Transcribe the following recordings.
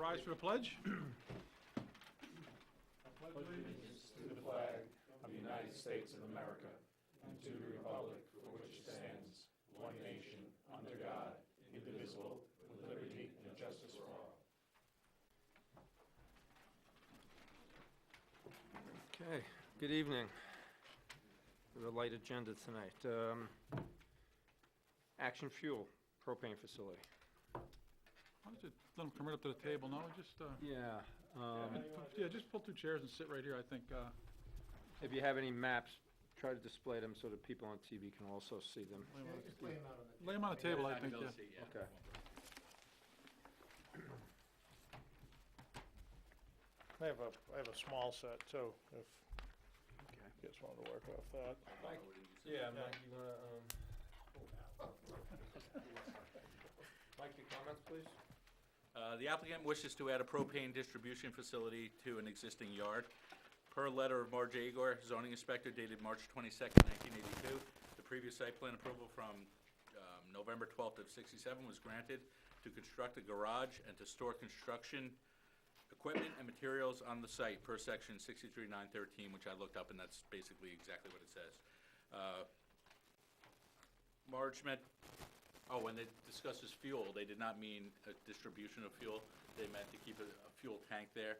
rise for the pledge. Allegiance to the flag of the United States of America and to the republic for which it stands, one nation, under God, indivisible, with liberty and justice for all. Okay, good evening. We have a light agenda tonight. Action Fuel propane facility. Why don't you let them come right up to the table? No, just, Yeah. just pull 2 chairs and sit right here, I think. If you have any maps, try to display them so that people on TV can also see them. Lay them on the table, I think, yeah. Okay. I have a small set too, if Okay. you guys want to work off that. Mike? Yeah, Mike, you wanna, Mike, your comments, please? The applicant wishes to add a propane distribution facility to an existing yard. Per letter of Marge Agor, zoning inspector dated March 22nd, 1982, the previous site plan approval from November 12th of 67 was granted to construct a garage and to store construction equipment and materials on the site per section 63-913, which I looked up, and that's basically exactly what it says. Marge meant, when they discussed this fuel, they did not mean a distribution of fuel. They meant to keep a fuel tank there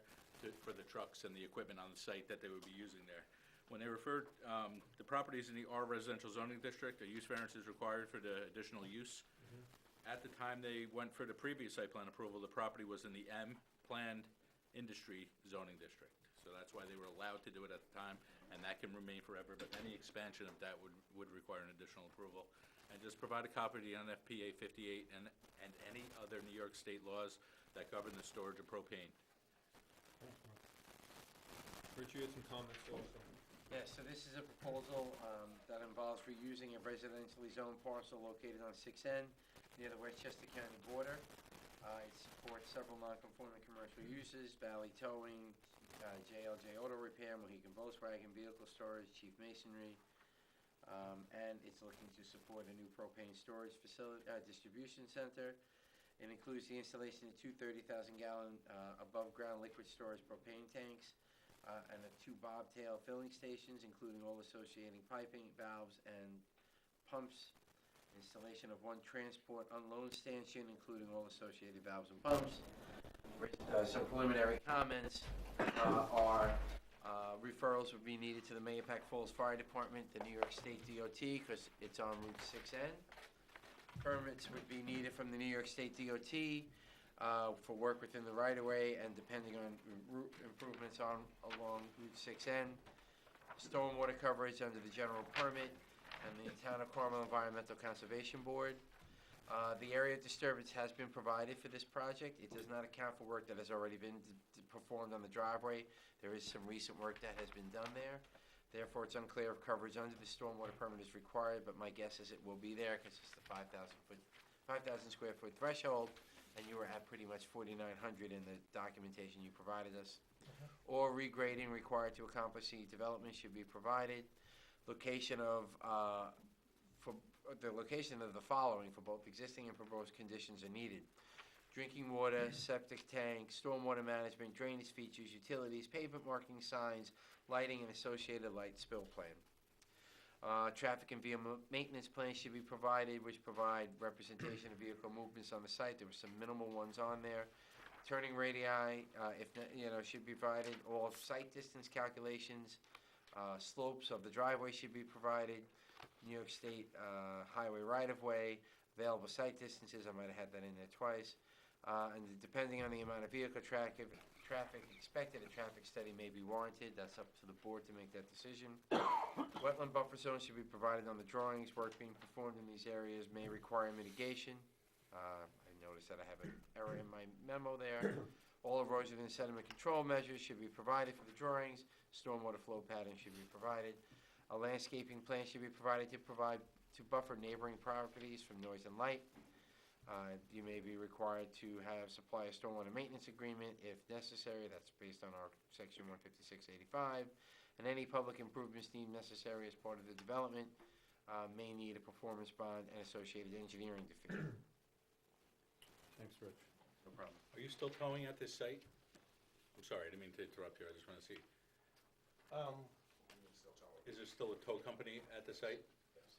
for the trucks and the equipment on the site that they would be using there. When they referred, the properties in the R residential zoning district, a use variance is required for the additional use. At the time they went for the previous site plan approval, the property was in the M planned industry zoning district. So that's why they were allowed to do it at the time, and that can remain forever, but any expansion of that would require an additional approval. And just provide a copy of the NFPA 58 and any other New York State laws that govern the storage of propane. Rich, you had some comments also. Yeah, so this is a proposal that involves reusing a residentially zoned parcel located on 6N near the Westchester County border. It supports several non-conforming commercial uses: Valley Towing, JLJ Auto Repair, Mohegan Volkswagen Vehicle Storage, Chief Masonry, and it's looking to support a new propane storage facility, distribution center. It includes the installation of 2 30,000-gallon above-ground liquid storage propane tanks and 2 bobtail filling stations, including all associating piping, valves, and pumps. Installation of 1 transport unload stanchion, including all associated valves and pumps. Some preliminary comments are referrals would be needed to the Mahopac Falls Fire Department, the New York State DOT, because it's on Route 6N. Permits would be needed from the New York State DOT for work within the right-of-way and depending on route improvements along Route 6N. Stormwater coverage under the general permit and the Town of Carmel Environmental Conservation Board. The area disturbance has been provided for this project. It does not account for work that has already been performed on the driveway. There is some recent work that has been done there. Therefore, it's unclear if coverage under the stormwater permit is required, but my guess is it will be there because it's the 5,000 square foot threshold, and you were at pretty much 4,900 in the documentation you provided us. Or regrading required to accomplish the development should be provided. Location of the following for both existing and proposed conditions are needed: drinking water, septic tank, stormwater management, drainage features, utilities, pavement marking signs, lighting, and associated light spill plan. Traffic and vehicle maintenance plans should be provided, which provide representation of vehicle movements on the site. There were some minimal ones on there. Turning radii, should be provided. All site distance calculations. Slopes of the driveway should be provided. New York State highway right-of-way, available site distances, I might have had that in there twice. And depending on the amount of vehicle traffic expected, a traffic study may be warranted. That's up to the board to make that decision. Wetland buffer zones should be provided on the drawings. Work being performed in these areas may require mitigation. I noticed that I have an error in my memo there. All erosion and sediment control measures should be provided for the drawings. Stormwater flow patterns should be provided. A landscaping plan should be provided to buffer neighboring properties from noise and light. You may be required to supply a stormwater maintenance agreement if necessary. That's based on our section 15685. And any public improvements deemed necessary as part of the development may need a performance bond and associated engineering fee. Thanks, Rich. No problem. Are you still towing at this site? I'm sorry, I didn't mean to interrupt you, I just want to see. Is there still a tow company at the site? Yes.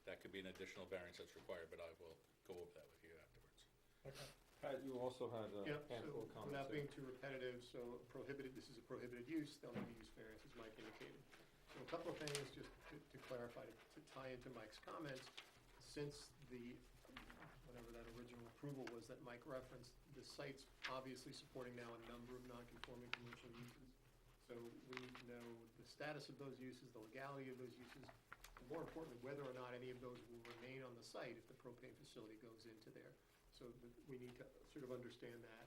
That could be an additional variance that's required, but I will go over that with you afterwards. Pat, you also had a Yep, handful so of comments. without there. being too repetitive, so prohibited, this is a prohibited use, they'll need a use variance, as Mike indicated. So a couple of things, just to clarify, to tie into Mike's comments, since the, whatever that original approval was that Mike referenced, the site's obviously supporting now a number of non-conforming commercial uses. So we need to know the status of those uses, the legality of those uses, and more importantly, whether or not any of those will remain on the site if the propane facility goes into there. So we need to sort of understand that.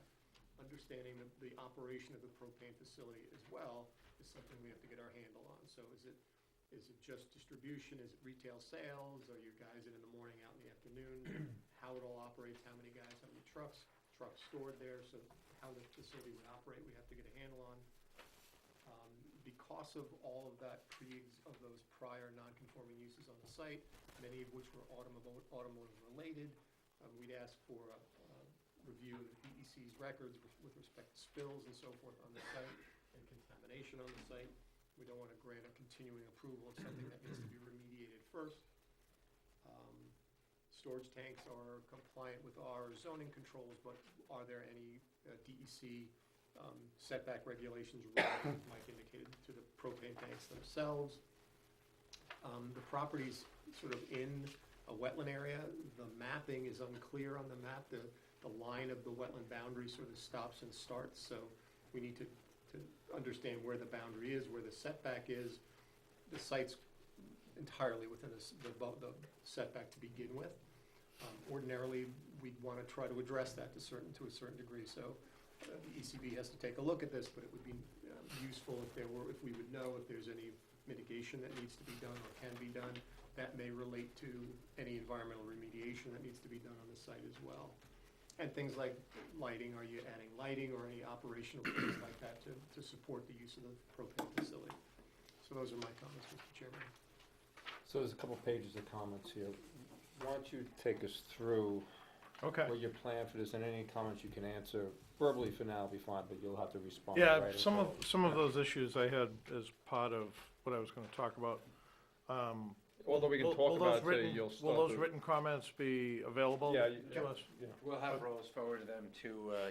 Understanding the operation of the propane facility as well is something we have to get our handle on. So is it just distribution? Is it retail sales? Are your guys in the morning, out in the afternoon? How it all operates, how many guys, how many trucks stored there? So how the facility would operate, we have to get a handle on. Because of all of that of those prior non-conforming uses on the site, many of which were automotive related, we'd ask for a review of the DEC's records with respect to spills and so forth on the site and contamination on the site. We don't want to grant a continuing approval of something that needs to be remediated first. Storage tanks are compliant with our zoning controls, but are there any DEC setback regulations relative, Mike indicated, to the propane tanks themselves? The property's sort of in a wetland area. The mapping is unclear on the map. The line of the wetland boundary sort of stops and starts, so we need to understand where the boundary is, where the setback is. The site's entirely within the setback to begin with. Ordinarily, we'd want to try to address that to a certain degree, so the ECB has to take a look at this, but it would be useful if we would know if there's any mitigation that needs to be done or can be done. That may relate to any environmental remediation that needs to be done on the site as well. And things like lighting, are you adding lighting or any operational things like that to support the use of the propane facility? So those are my comments, Mr. Chairman. So there's a couple pages of comments here. Why don't you take us through Okay. what your plan for this, and any comments you can answer verbally for now will be fine, but you'll have to respond. Yeah, right some away. of those issues I had as part of what I was gonna talk about. Although we can Will talk those about it, say written- you'll Will start those the- written comments be available Yeah, to us? yeah. We'll have Rose forward them to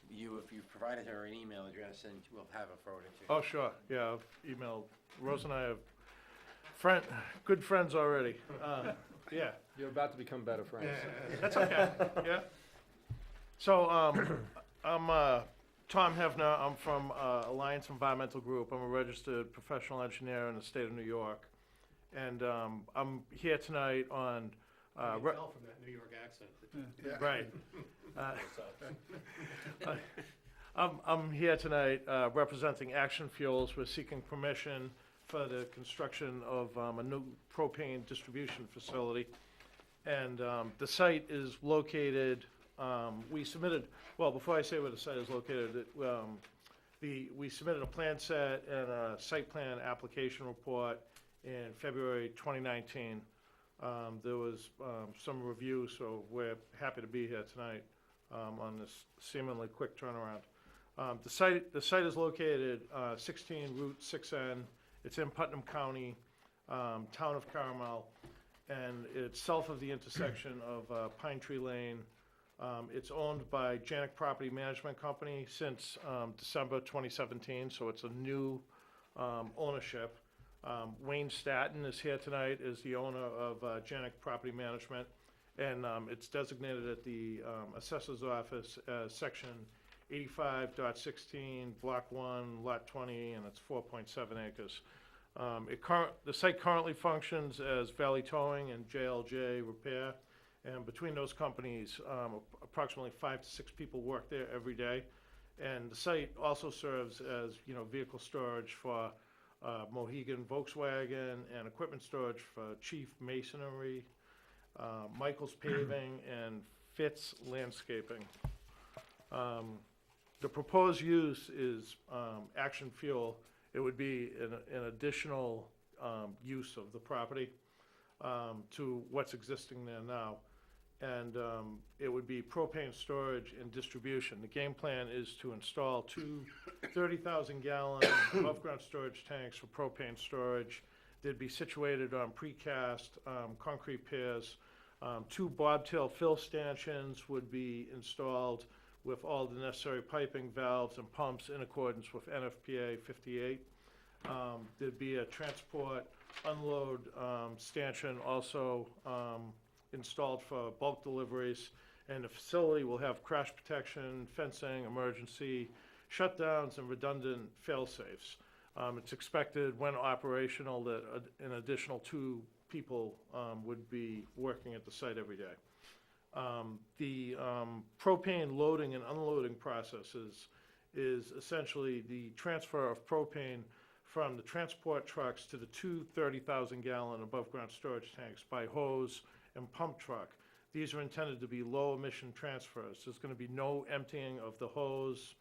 you if you provided her an email address, and we'll have her forward it to you. Oh, sure, yeah, I've emailed, Rose and I have good friends already, yeah. You're about to become better friends. That's okay, yeah. So, I'm Tom Hefner, I'm from Alliance Environmental Group. I'm a registered professional engineer in the state of New York. And I'm here tonight on, I can tell from that New York accent. right. I'm here tonight representing Action Fuels. We're seeking permission for the construction of a new propane distribution facility. And the site is located, we submitted, well, before I say where the site is located, we submitted a plan set and a site plan application report in February 2019. There was some review, so we're happy to be here tonight on this seemingly quick turnaround. The site is located 16 Route 6N. It's in Putnam County, town of Carmel, and it's south of the intersection of Pine Tree Lane. It's owned by Janik Property Management Company since December 2017, so it's a new ownership. Wayne Staton is here tonight, is the owner of Janik Property Management, and it's designated at the Assessor's Office as Section 85.16, Block 1, Lot 20, and it's 4.7 acres. The site currently functions as Valley Towing and JLJ Repair, and between those companies, approximately 5 to 6 people work there every day. And the site also serves as, vehicle storage for Mohegan Volkswagen and equipment storage for Chief Masonry, Michael's Paving, and Fitz Landscaping. The proposed use is Action Fuel. It would be an additional use of the property to what's existing there now. and it would be propane storage and distribution. The game plan is to install two 30,000-gallon above-ground storage tanks for propane storage. They'd be situated on precast concrete piers. Two bobtail fill stanchions would be installed with all the necessary piping, valves, and pumps in accordance with NFPA 58. There'd be a transport unload stanchion also installed for bulk deliveries, and the facility will have crash protection, fencing, emergency shutdowns, and redundant fail-safes. It's expected when operational that an additional 2 people would be working at the site every day. The propane loading and unloading processes is essentially the transfer of propane from the transport trucks to the two 30,000-gallon above-ground storage tanks by hose and pump truck. These are intended to be low-emission transfers. There's going to be no emptying of the hose.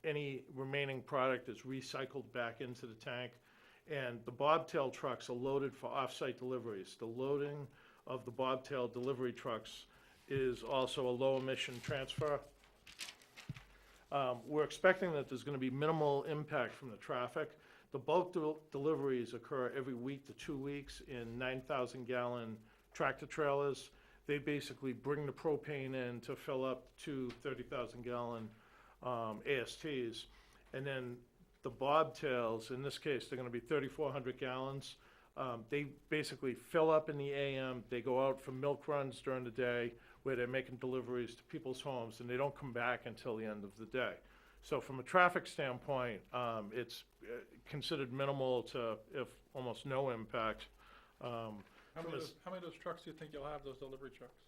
Any remaining product is recycled back into the tank. And the bobtail trucks are loaded for off-site deliveries. The loading of the bobtail delivery trucks is also a low-emission transfer. We're expecting that there's going to be minimal impact from the traffic. The bulk deliveries occur every week to 2 weeks in 9,000-gallon tractor trailers. They basically bring the propane in to fill up two 30,000-gallon ASTs. And then the bobtails, in this case, they're going to be 3,400 gallons. They basically fill up in the AM. They go out for milk runs during the day where they're making deliveries to people's homes, and they don't come back until the end of the day. So from a traffic standpoint, it's considered minimal to, if almost no impact. How many of those trucks do you think you'll have, those delivery trucks?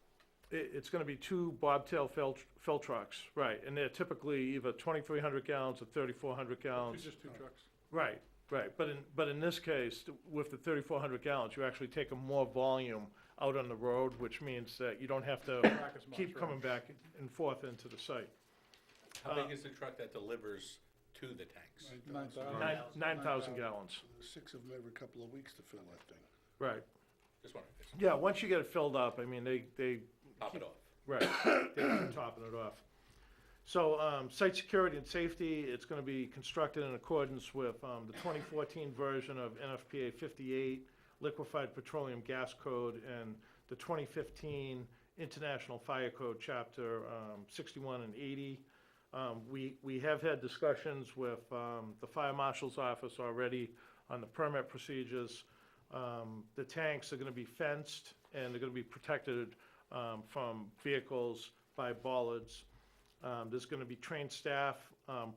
It's going to be two bobtail fill trucks, right, and they're typically either 2,300 gallons or 3,400 gallons. Just 2 trucks. Right, right, but in this case, with the 3,400 gallons, you actually take a more volume out on the road, which means that you don't have to Track as much, keep right. coming back and forth into the site. How big is the truck that delivers to the tanks? 9,000. 9,000 gallons, 6 of them every couple of weeks to fill that thing. right. Just wondering, just Yeah, once you get it filled up, I mean, they top it off. right, they keep topping it off. So, site security and safety, it's gonna be constructed in accordance with, the 2014 version of NFPA 58, Liquefied Petroleum Gas Code, and the 2015 International Fire Code, Chapter 61 and 80. We have had discussions with the Fire Marshal's office already on the permit procedures. The tanks are going to be fenced, and they're going to be protected from vehicles by bollards. There's going to be trained staff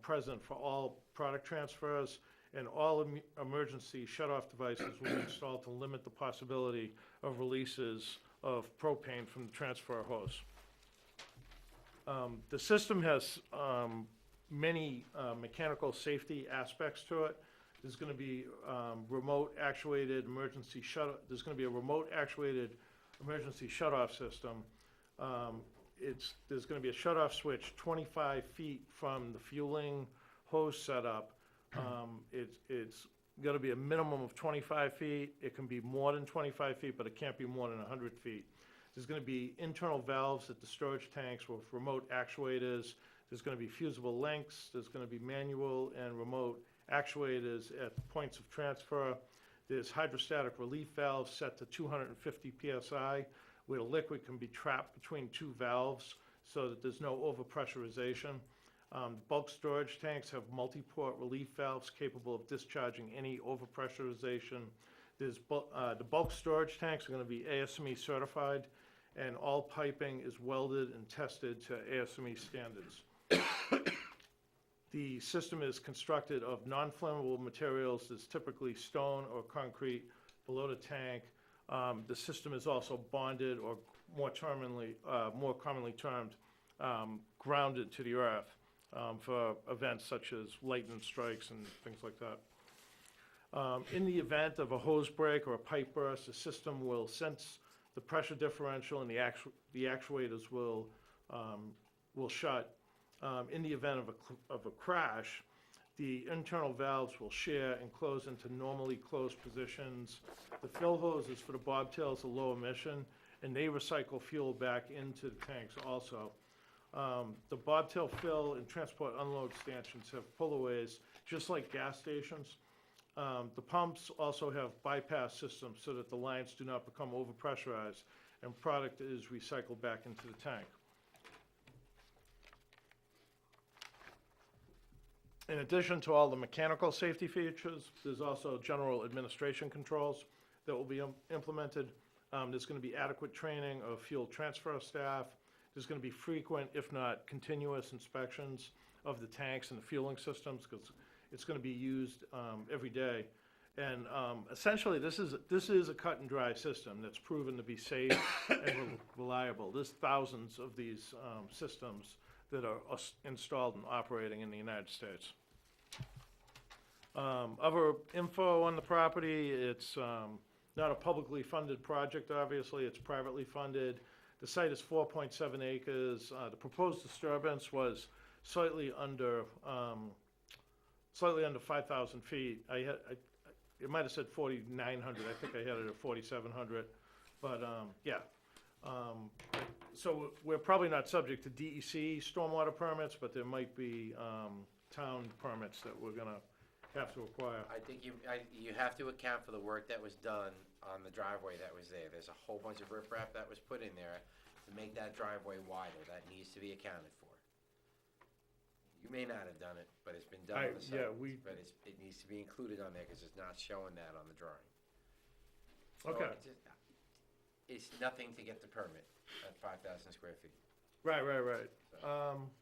present for all product transfers, and all emergency shut-off devices will be installed to limit the possibility of releases of propane from the transfer hose. The system has many mechanical safety aspects to it. There's going to be remote actuated emergency there's going to be a remote actuated emergency shut-off system. There's going to be a shut-off switch 25 feet from the fueling hose setup. It's going to be a minimum of 25 feet. It can be more than 25 feet, but it can't be more than 100 feet. There's going to be internal valves at the storage tanks with remote actuators. There's going to be fusible links. There's going to be manual and remote actuators at the points of transfer. There's hydrostatic relief valves set to 250 psi, where the liquid can be trapped between 2 valves so that there's no overpressurization. Bulk storage tanks have multi-port relief valves capable of discharging any overpressurization. The bulk storage tanks are going to be ASME certified, and all piping is welded and tested to ASME standards. The system is constructed of non-flammable materials. There's typically stone or concrete below the tank. The system is also bonded, or more commonly termed, grounded to the earth for events such as lightning strikes and things like that. In the event of a hose break or a pipe burst, the system will sense the pressure differential, and the actuators will shut. In the event of a crash, the internal valves will shear and close into normally closed positions. The fill hoses for the bobtails are low emission, and they recycle fuel back into the tanks also. The bobtail fill and transport unload stanchions have pullaways, just like gas stations. The pumps also have bypass systems so that the lines do not become overpressurized and product is recycled back into the tank. In addition to all the mechanical safety features, there's also general administration controls that will be implemented. There's going to be adequate training of fuel transfer staff. There's going to be frequent, if not continuous, inspections of the tanks and the fueling systems because it's going to be used every day. And essentially, this is a cut and dry system that's proven to be safe and reliable. There's thousands of these systems that are installed and operating in the United States. Other info on the property, it's not a publicly funded project, obviously, it's privately funded. The site is 4.7 acres. The proposed disturbance was slightly under 5,000 feet. It might have said 4,900, I think I had it at 4,700, but, yeah. So we're probably not subject to DEC stormwater permits, but there might be, town permits that we're gonna have to acquire. I think you have to account for the work that was done on the driveway that was there. There's a whole bunch of riprap that was put in there to make that driveway wider. That needs to be accounted for. You may not have done it, but it's been done on the site. But it needs to be included on there because it's not showing that on the drawing. So Okay. It's nothing to get the permit at 5,000 square feet. Right.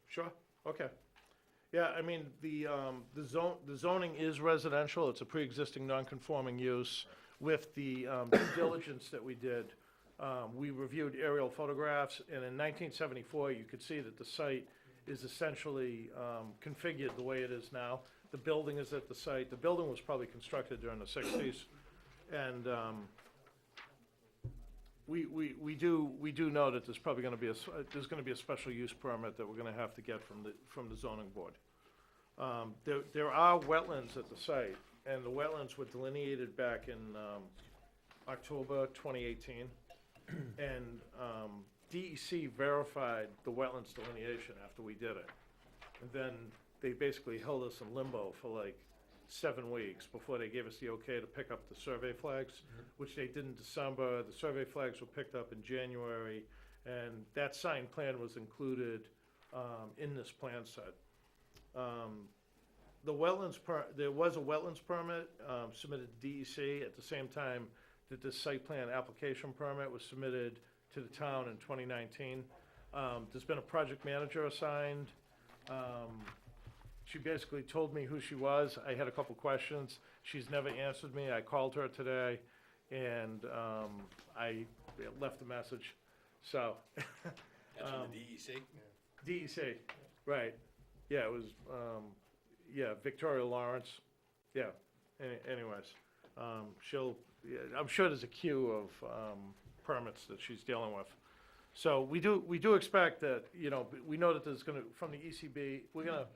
Sure, okay. Yeah, I mean, the zoning is residential, it's a pre-existing non-conforming use. With the due diligence that we did, we reviewed aerial photographs, and in 1974, you could see that the site is essentially configured the way it is now. The building is at the site, the building was probably constructed during the 60s, and we do know that there's probably gonna be a special use permit that we're gonna have to get from the zoning board. There are wetlands at the site, and the wetlands were delineated back in October 2018. And DEC verified the wetlands delineation after we did it. And then they basically held us in limbo for like 7 weeks before they gave us the okay to pick up the survey flags, which they did in December. The survey flags were picked up in January, and that signed plan was included in this plan set. There was a wetlands permit submitted to DEC at the same time that this site plan application permit was submitted to the town in 2019. There's been a project manager assigned. She basically told me who she was. I had a couple questions. She's never answered me. I called her today, and I left a message. So. That's from the DEC? DEC, right. Yeah, it was, Victoria Lawrence. Yeah, anyways. I'm sure there's a queue of permits that she's dealing with. So we do expect that, we know that there's from the ECB, we're gonna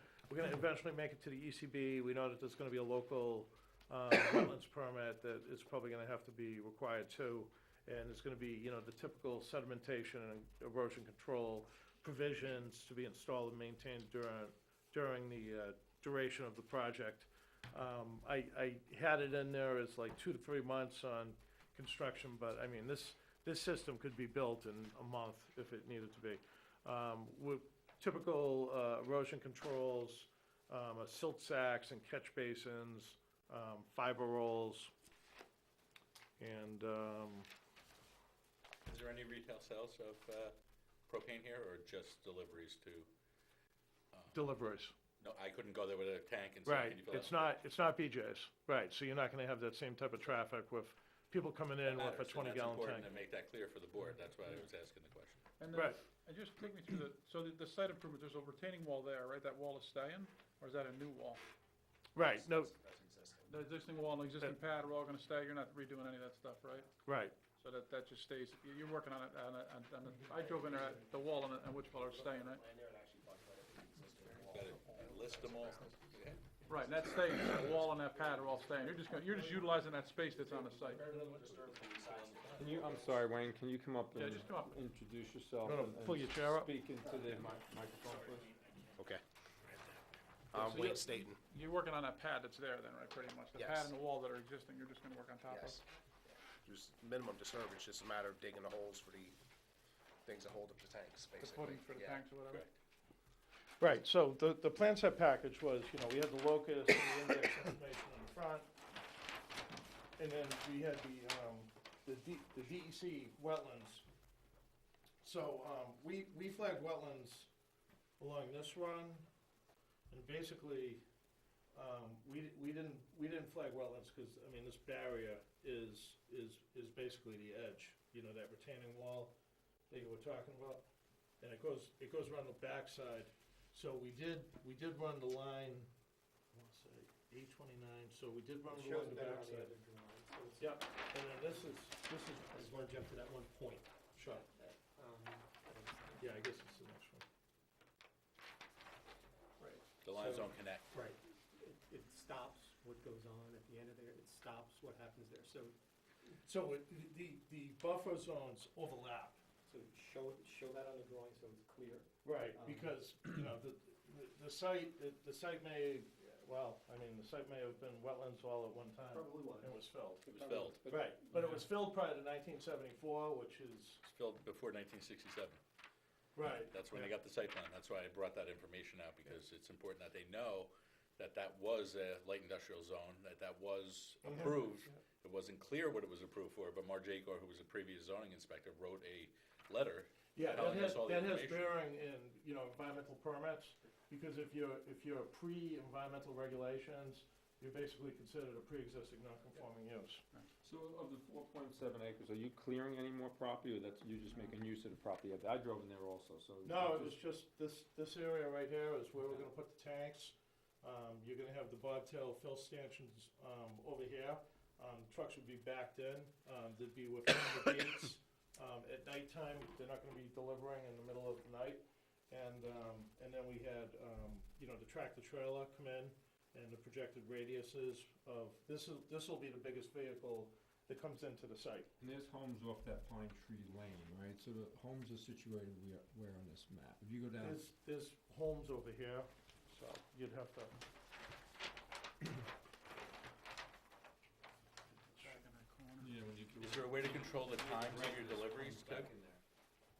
eventually make it to the ECB. We know that there's gonna be a local wetlands permit that is probably gonna have to be required too. And it's gonna be, the typical sedimentation and erosion control provisions to be installed and maintained during the duration of the project. I had it in there as like 2 to 3 months on construction, but I mean, this system could be built in a month if it needed to be. With typical erosion controls, silt sacks and catch basins, fiber rolls, and Is there any retail sales of propane here, or just deliveries to? deliveries. No, I couldn't go there with a tank and say, Right, can you fill out? it's not BJ's, right, so you're not gonna have that same type of traffic with people coming in with a Matters, and 20-gallon That's tank. important to make that clear for the board, that's why I was asking the question. And Right. and just take me through the site improvement, there's a retaining wall there, right? That wall is staying, or is that a new wall? Right, no, The existing wall and the existing pad are all gonna stay, you're not redoing any of that stuff, right? right, So that just stays, you're working on it, I drove in there, the wall and Witch Color is staying, right? Got to list them all? Yeah. Right, and that's staying, that wall and that pad are all staying. You're just utilizing that space that's on the site. Can you, I'm sorry, Wayne, can you come up Yeah, and just come up. introduce yourself? You wanna and pull your chair up? Speak into the microphone, please. Okay. So Wayne you're- Staton, You're working on that pad that's there then, right, pretty much? The pad Yes. and the wall that are existing, you're just gonna work on top of? yes. Just minimum disturbance, just a matter of digging the holes for the things that hold up the tanks, The basically. footings for the Yeah. tanks or whatever? Right, so the plan set package was, you know, we had the locus and the index information on the front. And then we had the DEC wetlands. So, we flagged wetlands along this run, and basically, we didn't flag wetlands, cause, I mean, this barrier is basically the edge, you know, that retaining wall that you were talking about. And it goes around the backside. So we did run the line, I wanna say, 829, so we did run It it shows along the better on the backside. other drawing, so it's, Yep, and then this is, I just wanna jump to that one point. sure, Um, yeah, I guess it's the next one. Right. The lines So- don't connect. Right. It stops what goes on at the end of there, it stops what happens there, so The buffer zones overlap. show that on the drawing so it's clear. Right, because, you know, the site may, well, I mean, the site may have been wetlands all at one time. Probably was. It was filled. It was filled. Right, but it was filled prior to 1974, which is, It was filled before 1967. right. That's when they got the site plan. That's why I brought that information out, because it's important that they know that that was a light industrial zone, that was Mhm. approved. It wasn't clear what it was approved for, but Mark Jagor, who was a previous zoning inspector, wrote a letter. Yeah, telling us all the that has information. bearing in, you know, environmental permits, because if you're pre-environmental regulations, you're basically considered a pre-existing non-conforming use. So of the 4.7 acres, are you clearing any more property, or that's, you're just making use of the property? I drove in there also, so. No, it was just this area right here is where we're gonna put the tanks. You're gonna have the bobtail fill stanchions, over here. Trucks would be backed in, they'd be within the gates. At nighttime, they're not gonna be delivering in the middle of the night. And then we had, you know, the tractor trailer come in, and the projected radiuses of, this'll be the biggest vehicle that comes into the site. And there's homes off that Pine Tree Lane, right? So the homes are situated where on this map? If you go down, There's homes over here, so you'd have to, Back in that corner. yeah, when you. Is there a way to control the times of your deliveries, too? Back in there.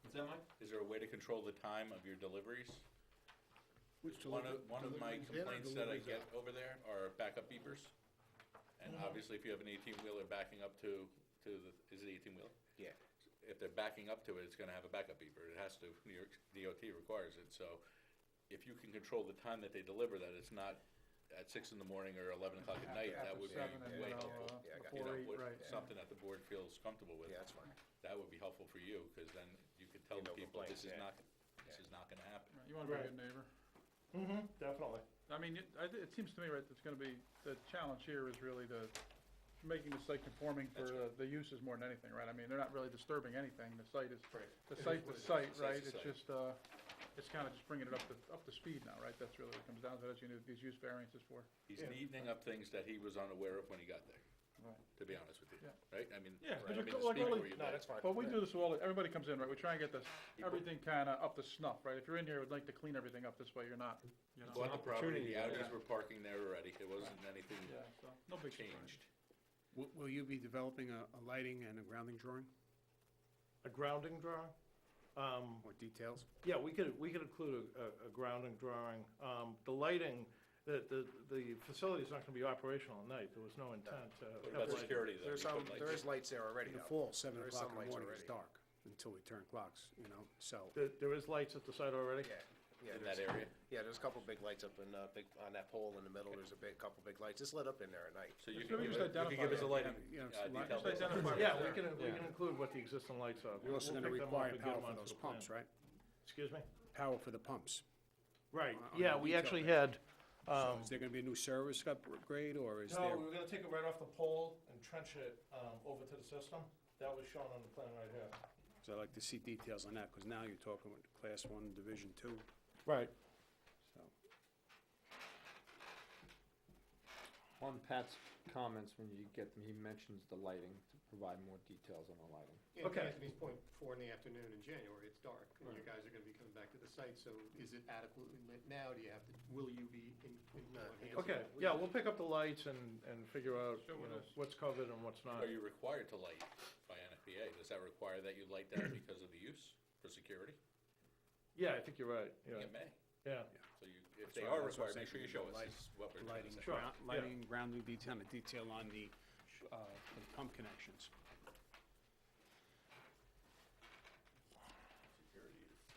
What's that, Mike? Is there a way to control the time of your deliveries? Which One of my deliveries in or complaints that I deliveries get out? over there are backup beepers. And obviously, if you have an 18-wheeler backing up to the, is it 18-wheeler? Yeah. If they're backing up to it, it's gonna have a backup beeper. It has to, New York DOT requires it, so if you can control the time that they deliver, that it's not at 6 in the morning or 11 o'clock at night, that would be 7 and, way you know, helpful. Yeah, I got You know, before 8, right. something that the board feels comfortable with. Yeah, that's fine. That would be helpful for you, because then you could tell Yeah, the no people, this complaints, is not gonna happen. Right, you wanna be a Right. good neighbor. definitely. I mean, it seems to me, right, it's gonna be, the challenge here is really making the site conforming for That's the uses more than anything, right? I mean, they're not really disturbing anything, the site is, Right. the It is site's what the it is. site, The right? site's the It's site. just, it's kinda just bringing it up to speed now, right? That's really what it comes down to, that's, you know, these use variances for. He's Yeah. neatening up things that he was unaware of when he got there, Right. to be honest with you, Yeah. right? I mean, Yeah, I but don't it mean could- to like speak really- for you, No, but that's fine. But we do this all, everybody comes in, right? We try and get this, People- everything kinda up to snuff, right? If you're in here, we'd like to clean everything up this way, you're not, you know? bought the property, the opportunity, Audis yeah. were parking there already, it wasn't anything Yeah, so, no big surprise. changed. Will you be developing a lighting and a grounding drawing A grounding drawing? or details? Yeah, we could include a grounding drawing. The lighting, the facility's not gonna be operational at night. There was no intent to What have about lighting. security, though? There's You some, put there lights is lights there already, In the though. fall, 7 There is o'clock some in the lights morning, it's already. dark until we turn clocks, you know, so. There is lights at the site already? Yeah, in there's- that area, Yeah, there's a couple big lights up in, on that pole in the middle, there's couple big lights, it's lit up in there at night. so you Just can maybe give just us, you can give us a identify lighting, You know, detail. Just identify. Yeah, we can Yeah. include what the existing lights are. You're also We'll gonna pick them up require and get power them for onto those the plan. pumps, right? Excuse me? Power for the pumps. Right, On yeah, the we detail actually there. had, So is there gonna be a new service upgrade, or is no, there? we were gonna take it right off the pole and trench it, over to the system. That was shown on the plan right here. So I'd like to see details on that, because now you're talking with Class 1, Division 2, Right. so. On Pat's comments, when you get them, he mentions the lighting, to provide more details on the lighting. Yeah, to Okay. Anthony's point, 4 in the afternoon in January, it's dark, and you guys are gonna be coming back to the site, so is it adequately lit now? Do you have to, will you be in enhancing Okay, it? yeah, we'll pick up the lights and figure out, Show you what know, else. what's covered and what's not. Are you required to light by NFPA? Does that require that you light that because of the use for security? Yeah, I think you're right, I think yeah, it may. yeah. So you, if That's they right, are that's what required, I'm make sure you saying, show us light- this is what we're Lighting, doing. Sure. lighting, grounding detail, and a detail on the pump connections.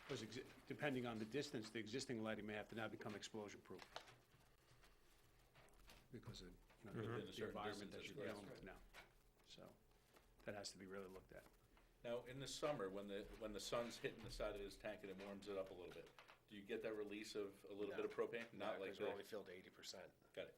Because depending on the distance, the existing lighting may have to now become explosion-proof. Because of, Within a the certain environment distance, that you're that's dealing with now. So, that has to be really looked at. Now, in the summer, when the sun's hitting the side of this tank and it warms it up a little bit, do you get that release of a little bit of propane? Not like Because we're the, only filled to 80%. got it.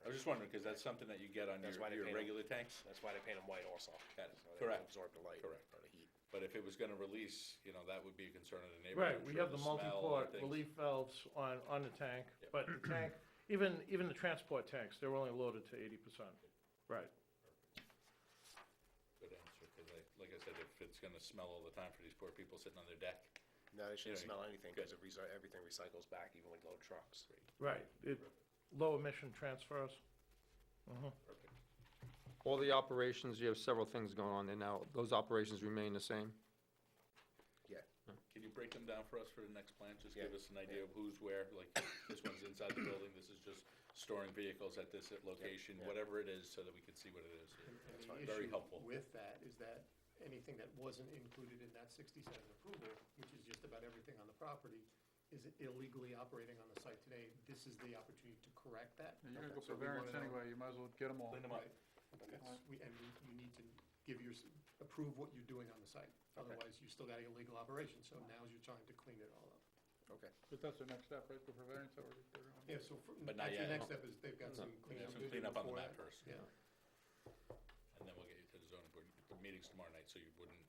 I was just wondering, because that's something that you get on That's why they your paint 'em. regular tanks? That's why they paint them white also. Got it. So they Correct. absorb the light Correct. or the heat. But if it was gonna release, that would be a concern of the neighborhood. Right, I'm we sure have the smell multi-port and things. relief valves on the tank, Yep. but the tank, even the transport tanks, they're only loaded to 80%. Right, Good answer, because like I said, if it's gonna smell all the time for these poor people sitting on their deck. No, they shouldn't Yeah, smell anything good. because everything recycles back, even with load trucks. right, low emission transfers. Perfect. All the operations, you have several things going on there now. Those operations remain the same? Can you break them down for us for the next plan? Just Yeah. give us an idea of who's where, like, this one's inside the building, this is just storing vehicles at this location, yeah. whatever it is, so that we can see what it is. And fine. the Very issue helpful. with that is that anything that wasn't included in that 67 approval, which is just about everything on the property, is illegally operating on the site today. This is the opportunity to correct that. And you're gonna go So for we wanna variance know- anyway, you might as well get them all. Clean them up. Right. You need to approve what you're doing on the site. Otherwise, you still got illegal operation, so now's your time to clean it all up. Okay. But that's the next step, right, go for variance, that we're gonna. Yeah, so But not actually, yet. next step is they've got some Yeah, cleanup. some to do cleanup on the before map that. first. Yeah. And then we'll get you to the zoning board. The meeting's tomorrow night, so you wouldn't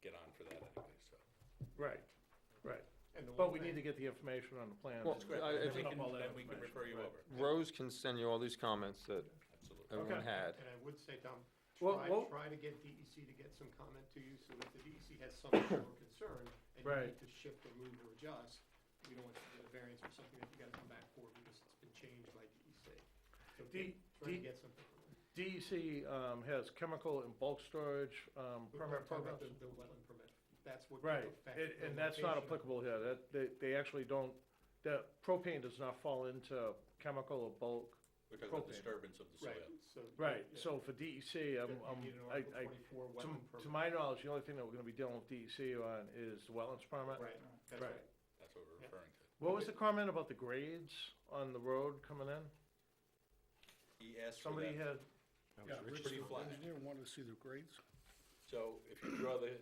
get on for that anyway, so. Right, right. And the But one we need thing- to get the information on the plan. Well, That's great. I Then we think- can, all that then we can information, refer you right. over. Rose can send you all these comments that Absolutely. everyone Okay. had. And I would say, Tom, Well- try to get DEC to get some comment to you, so that the DEC has some sort of concern, and you Right. need to shift or move or adjust. We don't want you to get a variance for something that you gotta come back for because it's been changed by DEC. So try to get something from them. DEC has chemical and bulk storage We're permit talking about permits. the wetland permit. That's what. Right, affects the and that's not location. applicable here, they actually don't, that propane does not fall into chemical or bulk. We're talking about Propane. disturbance of the soil. Right, so. Right, yeah. so for DEC, You need an Article 24 wetland to permit. my knowledge, the only thing that we're gonna be dealing with DEC on is the wetlands permit. Right, that's Right. right. That's what we're Yeah. referring to. What was the comment about the grades on the road coming in? He asked for Somebody that. had, Yeah, It's Rich, pretty the flat. engineer wanted to see the grades. So if you draw the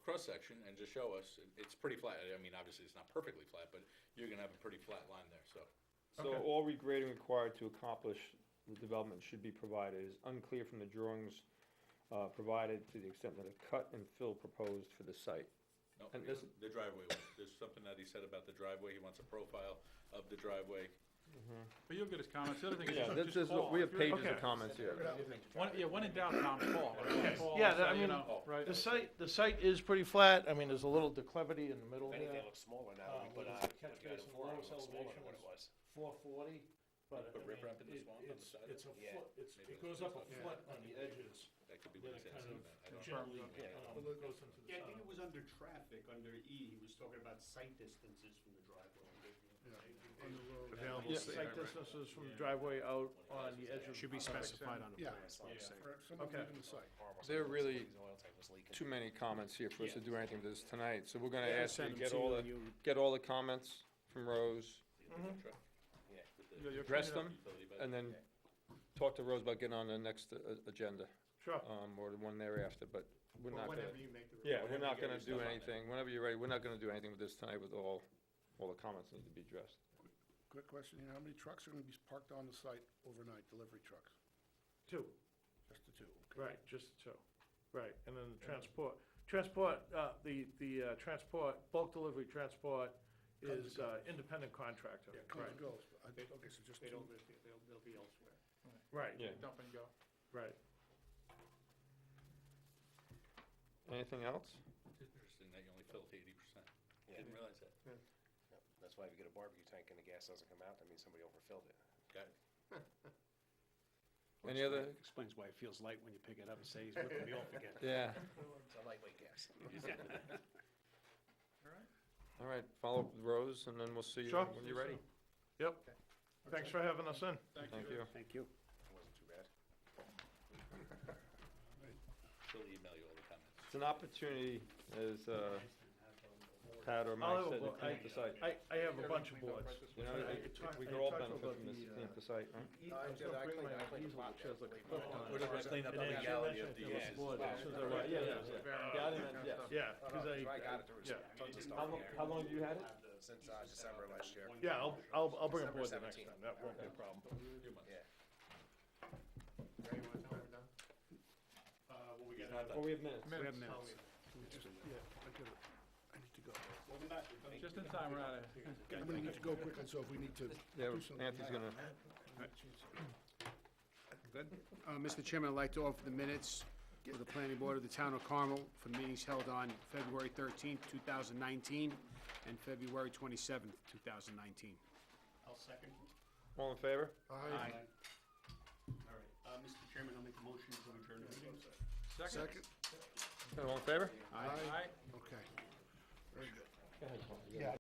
cross-section and just show us, it's pretty flat. I mean, obviously, it's not perfectly flat, but you're gonna have a pretty flat line there, so. So Okay. all regrading required to accomplish the development should be provided. It is unclear from the drawings provided to the extent that a cut and fill proposed for the site. No, And this- the driveway, there's something that he said about the driveway. He wants a profile of the driveway. But you'll get his comments, the other thing is. Yeah, just this is, call. we have If you're- pages of Okay. comments here. When in doubt, Tom, call. Call Yeah, and that- I say, mean, right. the site is pretty flat, I mean, there's a little declivity in the middle If there. anything, it looks smaller now than we With put the on, catch what you had basin, before, it lowest looks smaller elevation than what it is was. 440, but Put I mean, riprap in the swamp on the side? it's a Yeah. foot, Maybe it goes up a Yeah. foot on the edges, That could be then what it he's kind asking of about. I don't know. gently, Yeah. goes into the Yeah, I think it south. was under traffic, under E, he was talking about site distances from the driveway. Available Yeah. space. Site distances from the driveway out on the edge of. Should be specified on the Yeah. plan. That's what I'm saying. Okay. Almost There are like really the oil tank was leaking. Too many comments here for us to do anything with this tonight, so we're gonna Yeah, ask you to send them get to all you the, and you- get all the comments from Rose, Mhm. Truck. Yeah. With the Yeah, you're address cleaning them, up- utility bed. and then talk to Rose about getting on the next agenda, Sure, or the one thereafter, but we're Or not gonna. whenever you make the. Yeah, we're Whenever not you get gonna your do stuff on there. anything, whenever you're ready, we're not gonna do anything with this tonight with all the comments need to be addressed. Quick question, how many trucks are gonna be parked on the site overnight, delivery trucks? two, Just the two? right, just the two, right, and then the transport, the transport, bulk delivery transport is independent contractor, Yeah, comes right. and goes, but okay, so just They two. don't live here, they'll be elsewhere. Right, Yeah. Dump and go. right. Anything else? It's interesting that you only filled 80%. Yeah. Didn't realize that. Yep. That's why if you get a barbecue tank and the gas doesn't come out, that means somebody overfilled it. Got it. Any other? Explains why it feels light when you pick it up and say he's ripping me off again. Yeah. It's a lightweight gas. All right. All right, follow up with Rose, and then we'll see you Sure. when you're ready. Yep. Thanks for having us in. Thank you. Thank you. It wasn't too bad. She'll email you all the comments. It's an opportunity, as Pat or I'll Mike have a said, to bo- clean up the site. I have a bunch of boards. You know, we could all benefit from this, clean up the site, right? I did, I cleaned the plot there. We're just gonna clean up the legality of the, Yeah, because I got it, there was yeah. tons of stuff in there. How long have you had it? Since December last year. Yeah, I'll bring a board the December next 17th. time, that won't be a problem. Yeah. Ray, you wanna tell her we're done? Well, we He's got, not Well, done. we have minutes. we have Oh, minutes. I need to go. Welcome back. Just in time, we're out of here. I'm gonna need to go quickly, so if we need to Yeah, do something. Anthony's gonna, Good. Mr. Chairman, I'd like to offer the minutes for the planning board of the town of Carmel for the meetings held on February 13th, 2019, and February 27th, 2019. I'll second. all in favor? Aye. All right. Mr. Chairman, I'll make a motion to adjourn the meeting. Second? All in favor? Aye. Aye. Okay. Very good. Go ahead, Paul. Yeah.